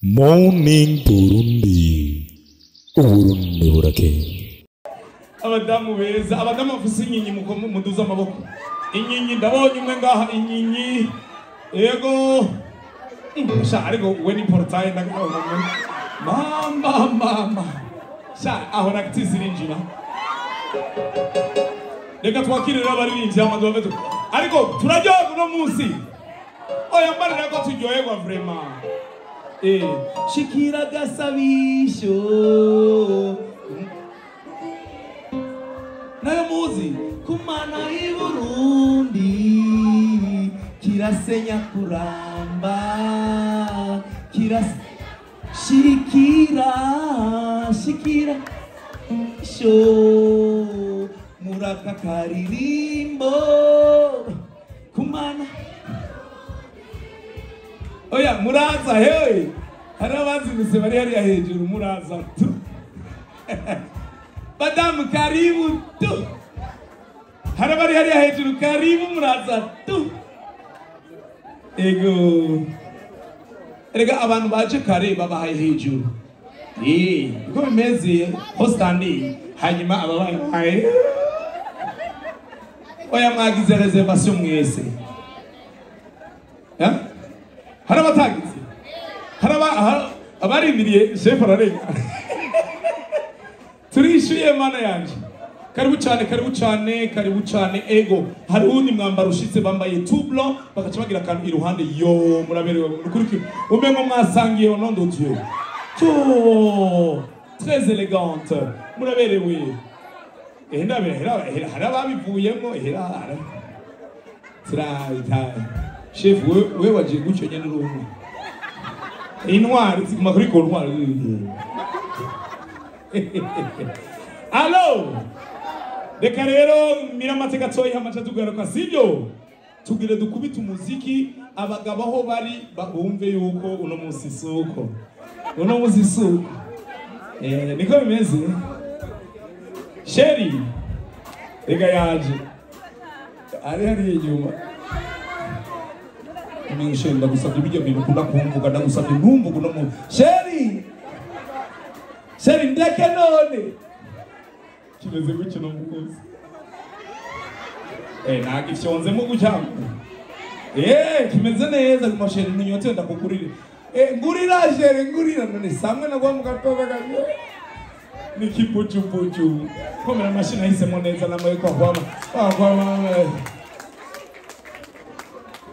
Morning Burundi, Uburundi burake. Abadamu beza, abadamu bafise inkinyi muduza amaboko. Inkinyi ndabonye umwe ngaha inkinyi. Yego. Sha ariko we ni portail ndakabona. Mama. Sha aho nakitisi ninjira. Reka twakirira abaririmbyi amadu baveto. Ariko turaryoha kuno munsi. Oya mbarira ko turyoherwa vraiment. Shikira gasabisho nayo muzi kumana i Burundi kirasenya kuramba shikira sho muraka karirimbo kumana. Oya muraza hewe hari abazinutse bari hariya hejuru muraza tu Badamu karibu tu hari bari hariya hejuru karibu muraza tu ego erega abantu baje kare babahaye hejuru uko bimeze hostandi hanyuma ababaye oya mwagize reservation mwese hari abatagize hari abarindiriye chef ararenga turishyuye mana yanje karibu cyane ego hari undi mwambaro ushitse bambaye tublo bagaca bagira kantu iruhande yo muraberewe mukurikira umengo mwasangiye au nom de Dieu to très élégante muraberewe hari ababivuyemo trai chef we wagiye gucyo nyene n'uruhu intwari ziguma kuri kontwari. Allo reka rero miramate gatoyi hamaca tugaruka sibyo tugire dukubita umuziki abagabo aho bari bumve yuko uno munsi suko niko bimeze sheri reka yaje ari inyuma Sheri ndagusabye ibyo bintu ukunda kumvuga ndagusabye ntumvuga uno mu Sheri ndeke none kimeze gutyo no mukozi nagifyonzemo gucyamo kimeze neza mu Sheri ninyote ndakugurira ngurira Sheri ngurira none samwe nagwa mu gatoba gaje nikipuchu komera mashina hisemo neza namaye kwa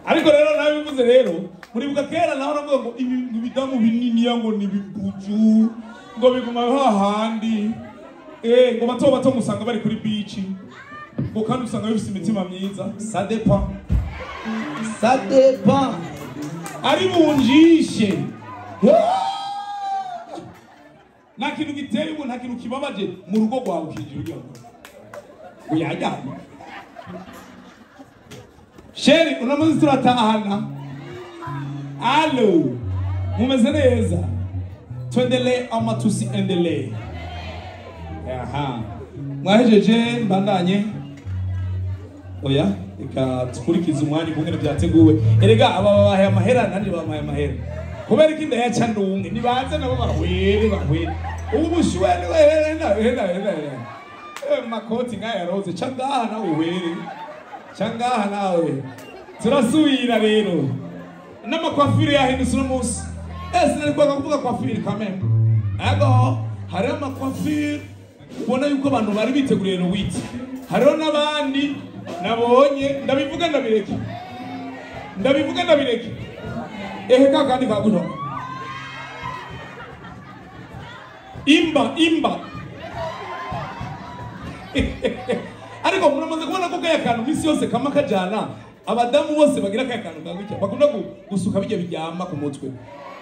ariko rero nabivuze rero muribuka kera naho navuga ngo ibidamu binini yango nibibuju ngo biguma hahandi ngo bato musanga bari kuri beach ngo kandi usanga bifite imitima myiza ça dépend ari bunjishe nta kintu giteye ubu nta kintu kibabaje mu rugo rwawe ukinjira uyajyana Sheri unamaze turatahana. Allo mumeze neza twendele amatusi endele mwahejeje mbandanye oya reka tukurikiza umwanya kungene byateguwe erega aba babahaye amahera nandi babahaye amahera kubera iki ndayaca ndunge nibanze nabo bahwere ubu bushwene wena makoti ngaya rose changaha nawe were changaha nawe turasubira rero n'amakwafire yahindutse uno munsi sinarikwa kuvuga kwafire kameme ego hari amakwafire ubona yuko abantu bari biteguriye Ruwiti hariho n'abandi nabonye ndabivuga ndabireke kakandi kaguno imba ariko muramaze kubona ko kaya kantu misi yose kama kajana abadamu bose bagira kaya kantu gutya bakunda gusuka bijya bijyama ku mutwe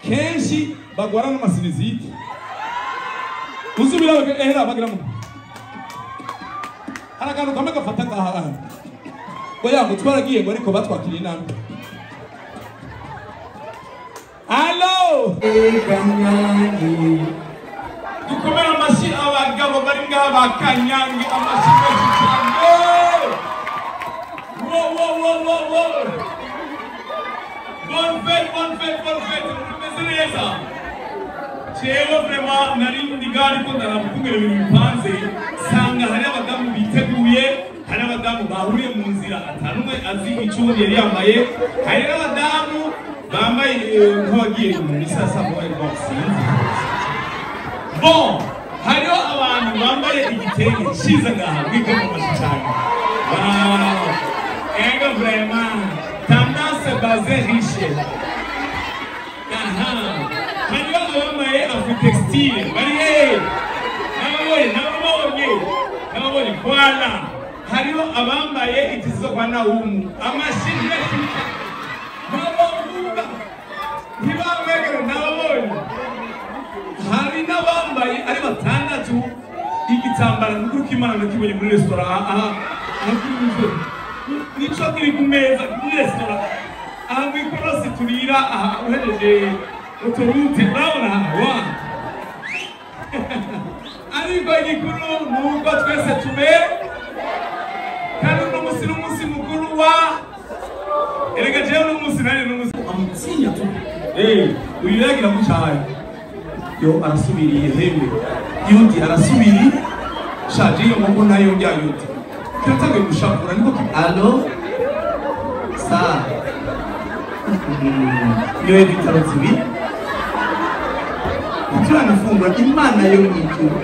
kenshi bagwara n'amasinizite uzubira bagira mu harakantu kama gafata ngaha oya ngo twaragiye ngo ariko batwakira inama. Allo dukomera amashi abagabo bari ngaha bakanyange amashi cyane. Whoa. Bonne fête, bonne fête. jewe vraiment nari ndigari ko ndarakumira ibintu bipanze sanga hari abadamu biteguye hari abadamu bahuriye mu nzira atanumwe azi icundi yari yambaye hari n'abadamu bambaye nk'abagiye mu misasa boy box bon hariho abantu bambaye igitenge ciza ngaha bw'igoma cyane ego vraiment tendance basée riche hariho abambaye afro-textile bari n'ababonye kwana hariho abambaye itizo kwa naumu amashini n'abavuga ntibamegere n'ababonye hari n'abambaye ari batandatu igitambara n'ukuri k'Imana nakibonye muri restaurant aha nico kiri ku meza muri restaurant aha mwikorosi turira aha uhejeje uturute urabona wa ariko igikuru nuko twese kandi n'umunsi mukuru wa erega jewe n'umunsi nari n'umunsi amutinya tu uyiragira mu cyaro yo arasubiriye hewe yundi arasubiri shaje yo moko nayo yundi kiratangiye gushakura niko allo sa yo ibitaro zibi turanafungura Imana yo mw'ijuru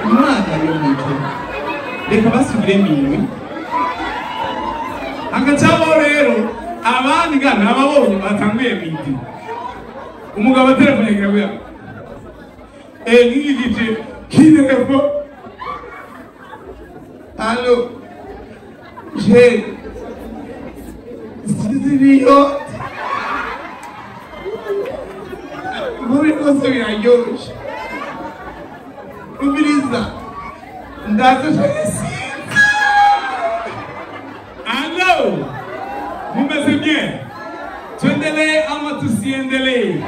reka basubire minwe agacabo rero abandi gana ababonye batanguye miti umugabo telefone yagira ngigije kineko allo je Zirio Murikoze birayoshe Umiriza ndaza allo mumeze bien tuendelee ama tusiendelee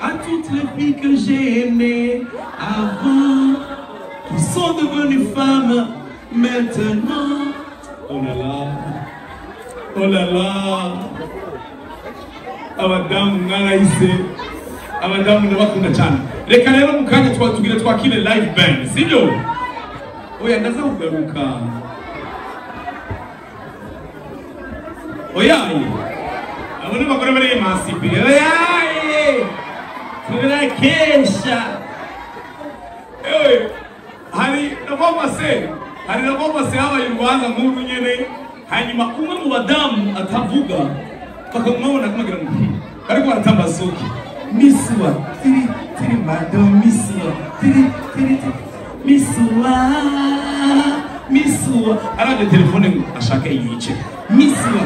à toutes les filles que j'ai aimées avant qui sont devenues femmes maintenant oh là là abadamu mwarahise abadamu ndabakunda cyane reka rero mu kanya twatugira twakire live band sibyo oya ndaza kugaruka oyaye abone bagore bari emasipe oyaye turakesha hari nagomba se habaye urubanza nk'uru nyene hanyuma umwe mu badamu atavuga bakamubona kumagira ngo ariko baratambazuki miswa tiri madam miswa araje telefone ashaka yice miswa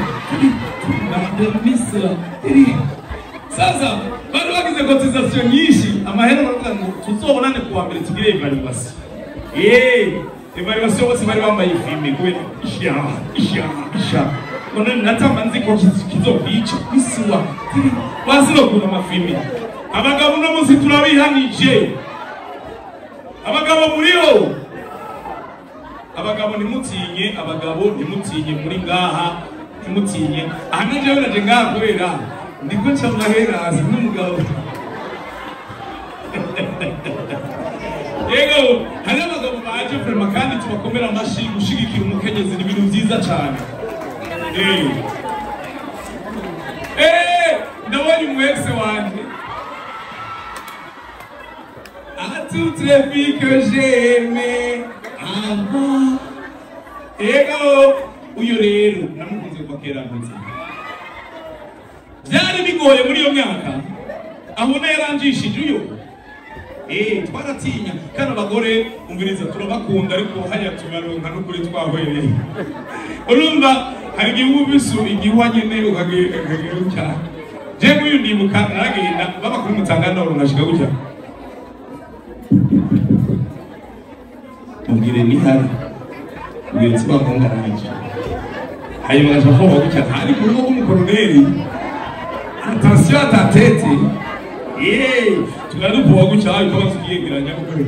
tiri sasa bari bagize cotisation nyinshi amahera baravuga ngo tuzobonane kuwa mbere tugire evaluation evaluation bose bari bambaye filme kwe isha none natamanzi ko kizokwica miswa tiri baziro kuna mafilme abagabo no muzi turabihanije abagabo muriho abagabo ntimutinye muri ngaha ntimutinye ahanaje naje ngaha kubera ndiko cyamahera azi n'umugabo yego hari abagabo baje prema kandi tubakomera amashi gushigikira umukenyezi n'ibintu byiza cyane ndabonye umwese wanje toutes les filles que j'aimais avant ego uyu rero namukunze kwa kera ndetse byari bigoye muri iyo myaka aho naranjishije uyo twaratinya kana abagore umviriza turabakunda ariko hanya tumaronka no kuri twahwereye urumva hari igihugu bisu igihuwa nyene ukagera cyane je uyu ndibuka naragenda baba kuri mutangana urungashika gutya mubwire ni hari ubwire tsiba nkongaraje hanyuma gajaho gutya hari kuri uwo umukoroneri attention à ta tête tunadupuwa gutya ariko basugiyegeranya gukora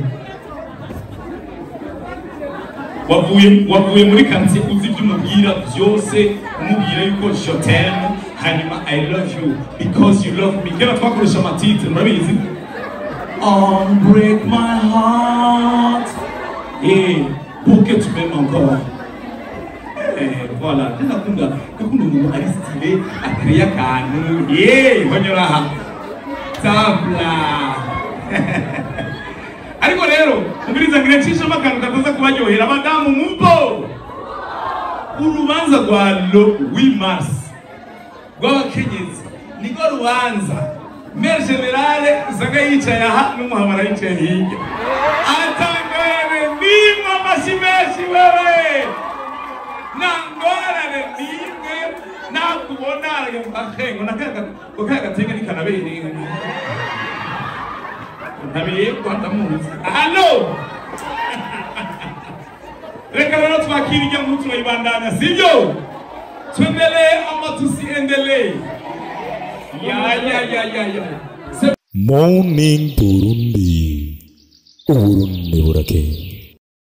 wavuye muri quartier uzi iby'umubwira byose umubwira yuko je t'aime hanyuma I love you because you love me kera twakoresha amatitre murabizi I break my heart. Pourquoi tu m'aimes encore? Voilà, nakunda umuntu ari style atariya kantu. Banyura tabla. Ariko rero umuriza ngirecisha amakano kataza kubaryohera abadamu mumbo. Urubanza rwa Louis Mars rw'abakenyezi niko rubanza Mère Generale usanga yicaye aha n'umuhamara yicaye hirya atangaye nimwe amashimeshi wewe nangorane nimwe nakubona akengo nakagatenga nikanabere ntabiye kwanda munsi allo reka rero twakirije mu mutwe ibandanya sibyo tuendelee ama tusiendelee ya Morning Burundi, Uburundi burake.